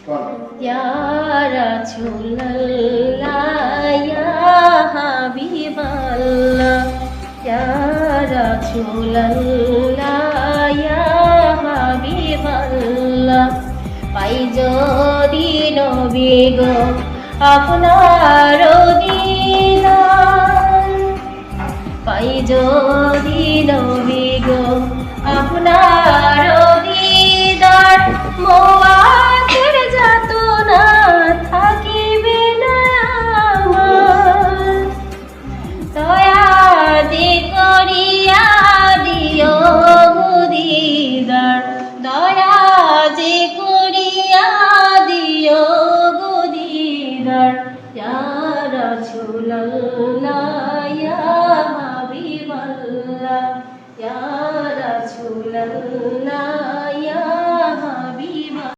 Ya Rasulallah, Ya Habiballah, Ya Rasulallah, Ya Habiballah, পাই যদি নবী গো আপনার দিদার, পাই যদি নবী গো আপনার দিদার, মোয়াতের যাতনা থাকিবে না আমার, দয়া যে করিয়া দিও গো দিদার, দয়া যে করিয়া দিও গো দিদার, ইয়া রাসূলুল্লাহ ইয়া হাবিবাল্লাহ, ইয়া রাসূলুল্লাহ